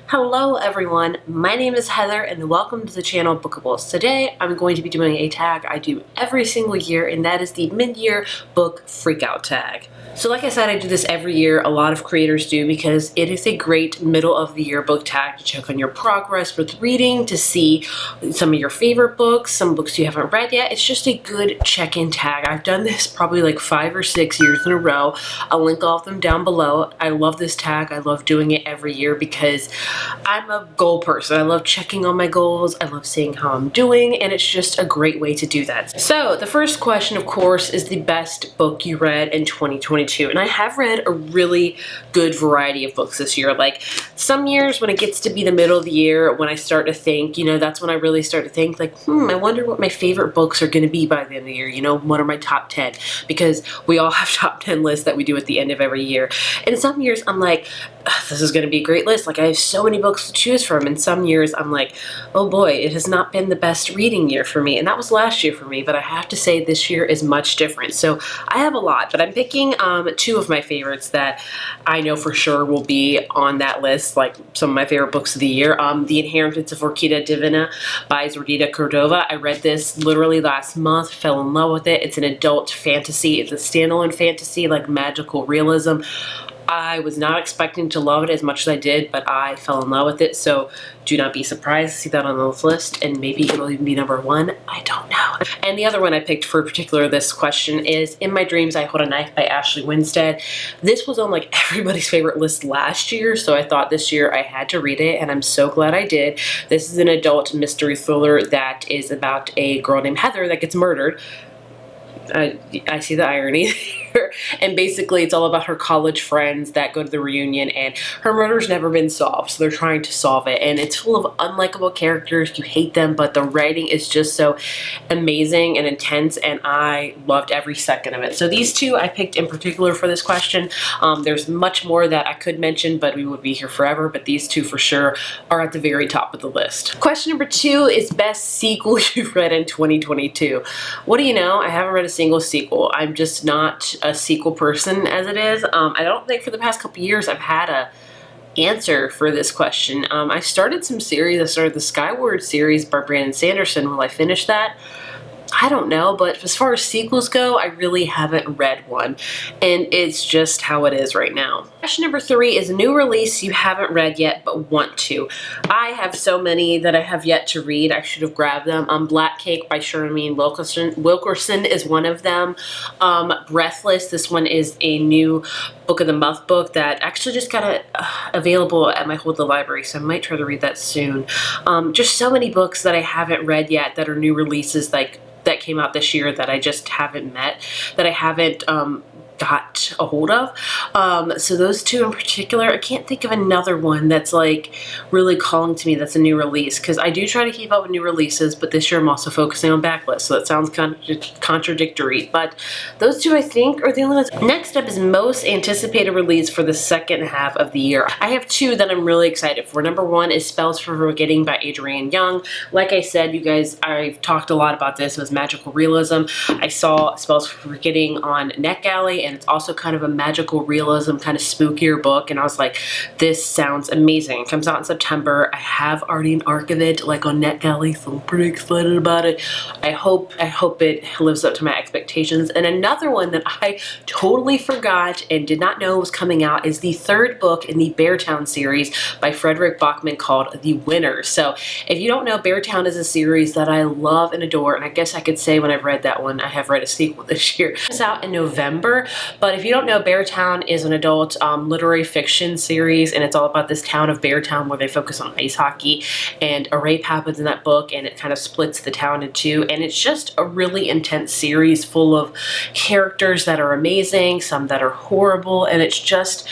Hello everyone, my name is Heather and welcome to the channel Bookables. Today I'm going to be doing a tag I do every single year, and that is the mid-year book Freakout tag. So like I said, I do this every year. A lot of creators do because it is a great middle of the year book tag to check on your progress with reading, to see some of your favorite books, some books you haven't read yet. It's just a good check-in tag. I've done this probably like 5 or 6 years in a row. I'll link all of them down below. I love this tag. I love doing it every year because I'm a goal person. I love checking on my goals. I love seeing how I'm doing, and it's just a great way to do that. So the first question, of course, is the best book you read in 2022. And I have read a really good variety of books this year. Like some years when it gets to be the middle of the year, when I start to think, that's when I really start to think like, I wonder what my favorite books are going to be by the end of the year. What are my top 10? Because we all have top 10 lists that we do at the end of every year. And some years I'm like, this is going to be a great list. Like I have so many books to choose from. And some years I'm like, oh boy, it has not been the best reading year for me. And that was last year for me, but I have to say this year is much different. So I have a lot, but I'm picking 2 of my favorites that I know for sure will be on that list, like some of my favorite books of the year. The Inheritance of Orquídea Divina by Zoraida Cordova. I read this literally last month, fell in love with it. It's an adult fantasy. It's a standalone fantasy, like magical realism. I was not expecting to love it as much as I did, but I fell in love with it, so do not be surprised to see that on this list, and maybe it'll even be number 1. I don't know. And the other one I picked for particular this question is In My Dreams I Hold a Knife by Ashley Winstead. This was on like everybody's favorite list last year, so I thought this year I had to read it, and I'm so glad I did. This is an adult mystery thriller that is about a girl named Heather that gets murdered. I see the irony there. And basically it's all about her college friends that go to the reunion, and her murder's never been solved, so they're trying to solve it. And it's full of unlikable characters. You hate them, but the writing is just so amazing and intense, and I loved every second of it. So these 2 I picked in particular for this question. There's much more that I could mention, but we would be here forever, but these 2 for sure are at the very top of the list. Question number 2 is best sequel you've read in 2022. What do you know? I haven't read a single sequel. I'm just not a sequel person as it is. I don't think for the past couple years I've had a answer for this question. I started some series. I started the Skyward series by Brandon Sanderson. Will I finish that? I don't know, but as far as sequels go, I really haven't read one, and it's just how it is right now. Question number 3 is a new release you haven't read yet but want to. I have so many that I have yet to read. I should have grabbed them. Black Cake by Sherman Wilkerson is one of them. Breathless, this one is a new Book of the Month book that actually just got available at my Hold the Library, so I might try to read that soon. Just so many books that I haven't read yet that are new releases, like that came out this year that I just haven't met, that I haven't got a hold of. So those 2 in particular. I can't think of another one that's like really calling to me that's a new release, because I do try to keep up with new releases, but this year I'm also focusing on backlist, so that sounds kind of contradictory, but those 2 I think are the only ones. Next up is most anticipated release for the second half of the year. I have 2 that I'm really excited for. Number 1 is Spells for Forgetting by Adrienne Young. Like I said, you guys, I've talked a lot about this. It was magical realism. I saw Spells for Forgetting on NetGalley, and it's also kind of a magical realism, kind of spookier book, and I was like, this sounds amazing. It comes out in September. I have already an arc of it like on NetGalley, so I'm pretty excited about it. I hope it lives up to my expectations. And another one that I totally forgot and did not know was coming out is the 3rd book in the Beartown series by Frederick Bachman called The Winner. So if you don't know, Beartown is a series that I love and adore, and I guess I could say when I've read that one, I have read a sequel this year. It's out in November. But if you don't know, Beartown is an adult literary fiction series, and it's all about this town of Beartown where they focus on ice hockey, and a rape happens in that book, and it kind of splits the town in 2, and it's just a really intense series full of characters that are amazing, some that are horrible, and it's just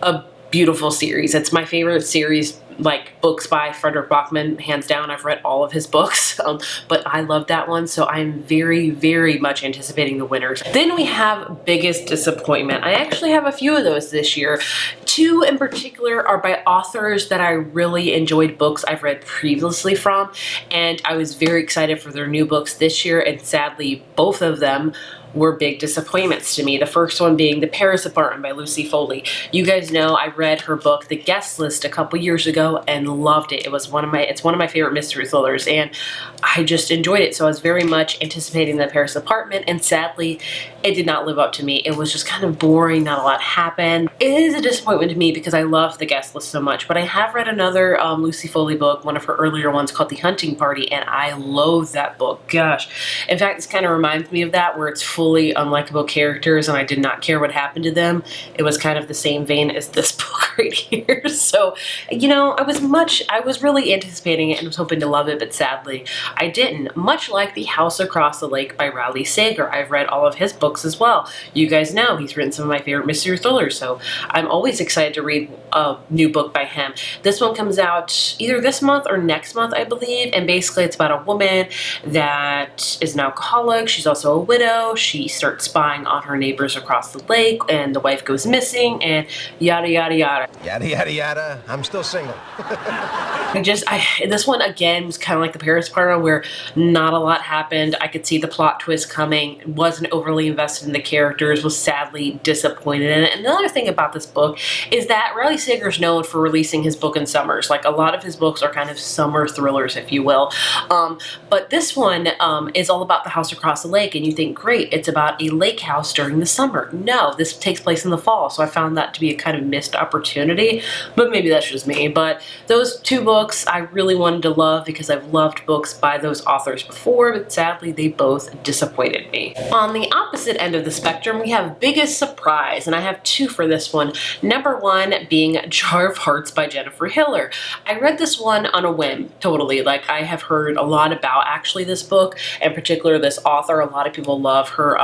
a beautiful series. It's my favorite series, like books by Frederick Bachman, hands down. I've read all of his books, but I love that one, so I'm very, very much anticipating The Winners. Then we have biggest disappointment. I actually have a few of those this year. 2 in particular are by authors that I really enjoyed books I've read previously from, and I was very excited for their new books this year, and sadly both of them were big disappointments to me. The first one being The Paris Apartment by Lucy Foley. You guys know I read her book, The Guest List, a couple years ago, so and loved it. It's one of my favorite mystery thrillers, and I just enjoyed it. So I was very much anticipating the Paris apartment, and sadly, it did not live up to me. It was just kind of boring, not a lot happened. It is a disappointment to me because I love The Guest List so much, but I have read another Lucy Foley book, one of her earlier ones called The Hunting Party, and I loathe that book. Gosh. In fact, this kind of reminds me of that, where it's fully unlikable characters and I did not care what happened to them. It was kind of the same vein as this book right here. So, you know, I was really anticipating it and was hoping to love it, but sadly I didn't. Much like The House Across the Lake by Riley Sager. I've read all of his books as well. You guys know he's written some of my favorite mystery thrillers, so I'm always excited to read a new book by him. This one comes out either this month or next month, I believe, and basically it's about a woman that is an alcoholic. She's also a widow. She starts spying on her neighbors across the lake, and the wife goes missing, and yada yada yada. Yada yada yada. I'm still single. This one again was kind of like the Paris part, where not a lot happened. I could see the plot twist coming. Wasn't overly invested in the characters. Was sadly disappointed in it. And another thing about this book is that Riley Sager is known for releasing his book in summers. Like, a lot of his books are kind of summer thrillers, if you will. But this one is all about the house across the lake, and you think, great, it's about a lake house during the summer. No, this takes place in the fall, so I found that to be a kind of missed opportunity, but maybe that's just me. But those two books I really wanted to love because I've loved books by those authors before, but sadly they both disappointed me. On the opposite end of the spectrum, we have Biggest Surprise, and I have two for this one. Number one being Jar of Hearts by Jennifer Hiller. I read this one on a whim, totally. Like, I have heard a lot about actually this book, in particular this author. A lot of people love her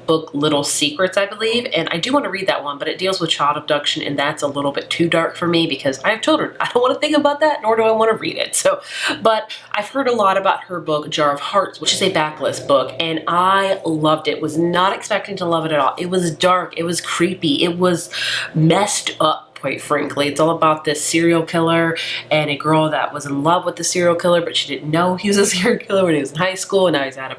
book Little Secrets, I believe, and I do want to read that one, but it deals with child abduction, and that's a little bit too dark for me because I have children. I don't want to think about that, nor do I want to read it. So, but I've heard a lot about her book Jar of Hearts, which is a backlist book, and I loved it. Was not expecting to love it at all. It was dark, it was creepy, it was messed up, quite frankly. It's all about this serial killer and a girl that was in love with the serial killer, but she didn't know he was a serial killer when he was in high school, and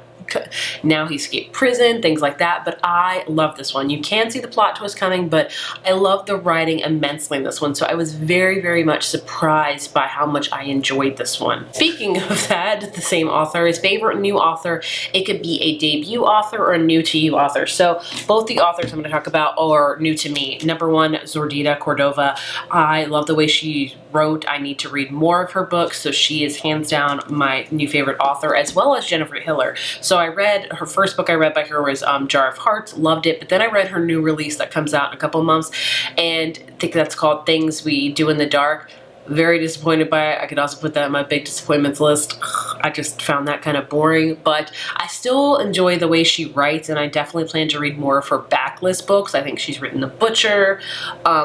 now he escaped prison, things like that. But I love this one. You can see the plot twist coming, but I love the writing immensely in this one. So I was very, very much surprised by how much I enjoyed this one. Speaking of that, the same author, his favorite new author, it could be a debut author or a new to you author. So both the authors I'm going to talk about are new to me. Number one, Zordita Cordova. I love the way she wrote. I need to read more of her books, so she is hands down my new favorite author, as well as Jennifer Hiller. So I read her first book I read by her was Jar of Hearts, loved it, but then I read her new release that comes out in a couple months, and I think that's called Things We Do in the Dark. Very disappointed by it. I could also put that on my big disappointments list. I just found that kind of boring, but I still enjoy the way she writes, and I definitely plan to read more of her backlist books. I think she's written The Butcher,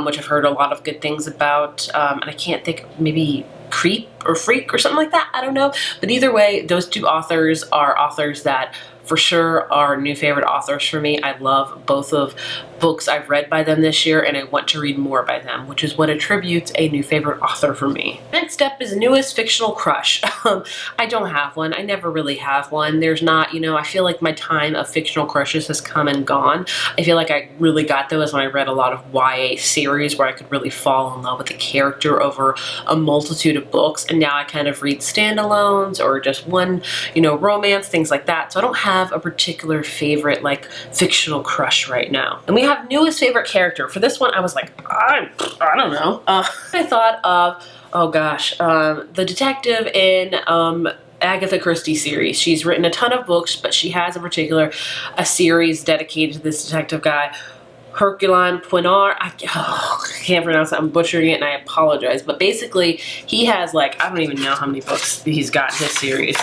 which I've heard a lot of good things about, and I can't think, maybe Creep or Freak or something like that. I don't know. But either way, those two authors are authors that for sure are new favorite authors for me. I love both of books I've read by them this year, and I want to read more by them, which is what attributes a new favorite author for me. Next up is newest fictional crush. I don't have one. I never really have one. There's not, you know, I feel like my time of fictional crushes has come and gone. I feel like I really got those when I read a lot of YA series where I could really fall in love with a character over a multitude of books, and now I kind of read standalones or just one, you know, romance, things like that. So I don't have a particular favorite like fictional crush right now. And we have newest favorite character. For this one, I was like, I don't know. I thought of, oh gosh, the detective in Agatha Christie series. She's written a ton of books, but she has in particular a series dedicated to this detective guy, Herculon Poinar. I can't pronounce it. I'm butchering it, and I apologize. But basically, he has like, I don't even know how many books he's got in his series.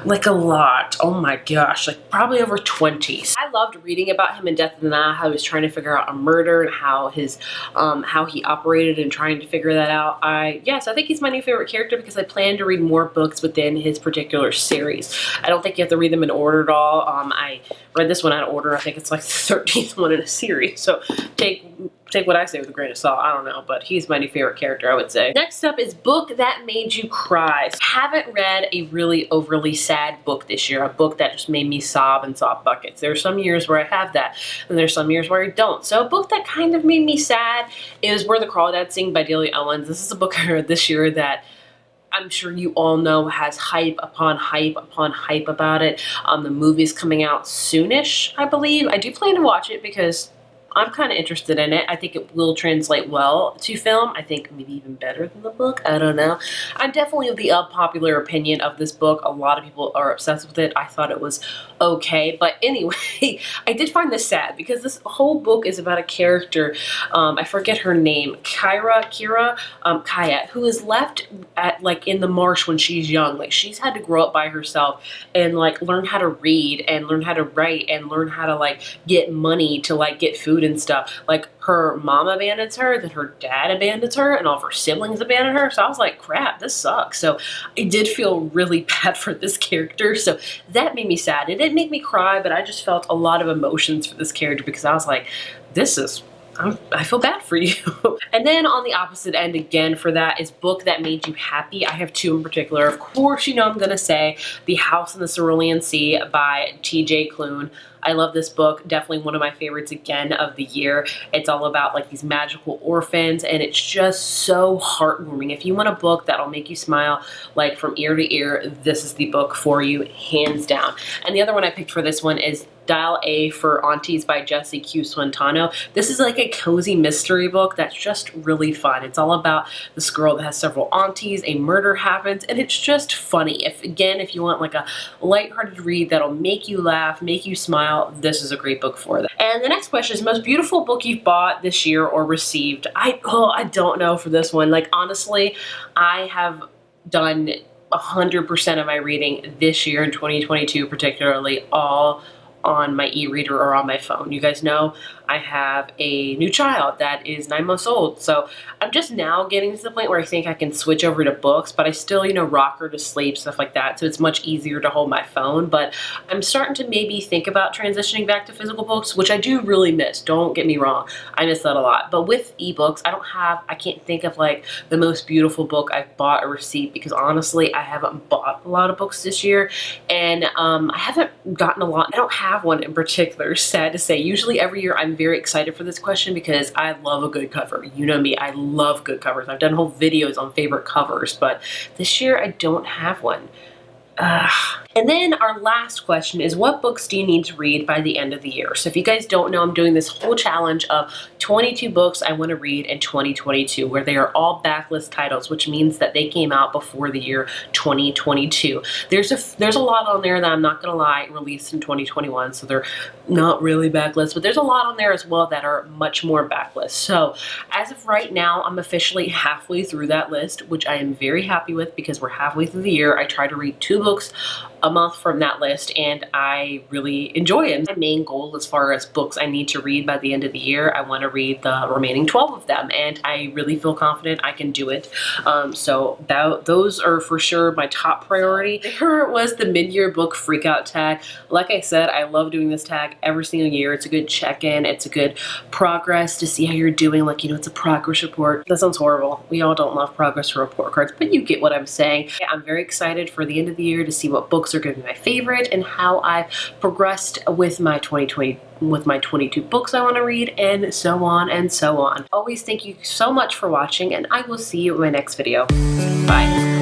Like a lot. Oh my gosh, like probably over 20. I loved reading about him in Death of the Nile, how he was trying to figure out a murder and how he operated and trying to figure that out. Yes, I think he's my new favorite character because I plan to read more books within his particular series. I don't think you have to read them in order at all. I read this one out of order. I think it's like the 13th one in a series. So take take what I say with a grain of salt. I don't know, but he's my new favorite character, I would say. Next up is book that made you cry. I haven't read a really overly sad book this year, a book that just made me sob and sob buckets. There are some years where I have that, and there's some years where I don't. So a book that kind of made me sad is Where the Crawdads Sing by Daily Owens. This is a book I read this year that I'm sure you all know has hype upon hype upon hype about it. The movie's coming out soonish, I believe. I do plan to watch it because I'm kind of interested in it. I think it will translate well to film. I think maybe even better than the book. I don't know. I'm definitely of the unpopular opinion of this book. A lot of people are obsessed with it. I thought it was okay. But anyway, I did find this sad because this whole book is about a character, I forget her name, Kaya, who is left at like in the marsh when she's young. Like she's had to grow up by herself and like learn how to read and learn how to write and learn how to like get money to like get food and stuff. Like her mom abandons her, then her dad abandons her, and all of her siblings abandon her. So I was like, crap, this sucks. So I did feel really bad for this character. So that made me sad. It didn't make me cry, but I just felt a lot of emotions for this character because I was like, I feel bad for you. And then on the opposite end again for that is book that made you happy. I have two in particular. Of course, you know I'm going to say The House in the Cerulean Sea by T.J. Klune. I love this book. Definitely one of my favorites again of the year. It's all about like these magical orphans and it's just so heartwarming. If you want a book that'll make you smile like from ear to ear, this is the book for you, hands down. And the other one I picked for this one is Dial A for Aunties by Jessie Q. Swintano. This is like a cozy mystery book that's just really fun. It's all about this girl that has several aunties, a murder happens, and it's just funny. If you want like a lighthearted read that'll make you laugh, make you smile, this is a great book for that. And the next question is most beautiful book you've bought this year or received. I don't know for this one. Like honestly, I have done 100% of my reading this year in 2022, particularly all on my e-reader or on my phone. You guys know I have a new child that is 9 months old. So I'm just now getting to the point where I think I can switch over to books, but I still, rock her to sleep, stuff like that. So it's much easier to hold my phone, but I'm starting to maybe think about transitioning back to physical books, which I do really miss. Don't get me wrong. I miss that a lot. But with ebooks, I can't think of like the most beautiful book I've bought or received because honestly, I haven't bought a lot of books this year and I haven't gotten a lot. I don't have one in particular, sad to say. Usually every year I'm very excited for this question because I love a good cover. You know me, I love good covers. I've done whole videos on favorite covers, but this year I don't have one. And then our last question is what books do you need to read by the end of the year? So if you guys don't know, I'm doing this whole challenge of 22 books I want to read in 2022 where they are all backlist titles, which means that they came out before the year 2022. There's a lot on there that I'm not going to lie, released in 2021, so they're not really backlist, but there's a lot on there as well that are much more backlist. So as of right now, I'm officially halfway through that list, which I am very happy with because we're halfway through the year. I try to read 2 books a month from that list and I really enjoy it. My main goal as far as books I need to read by the end of the year, I want to read the remaining 12 of them and I really feel confident I can do it. So those are for sure my top priority. There was the mid-year book Freakout tag. Like I said, I love doing this tag every single year. It's a good check-in. It's a good progress to see how you're doing. Like, it's a progress report. That sounds horrible. We all don't love progress report cards, but you get what I'm saying. I'm very excited for the end of the year to see what books are going to be my favorite and how I've progressed with my 22 books I want to read and so on and so on. Always thank you so much for watching and I will see you in my next video. Bye.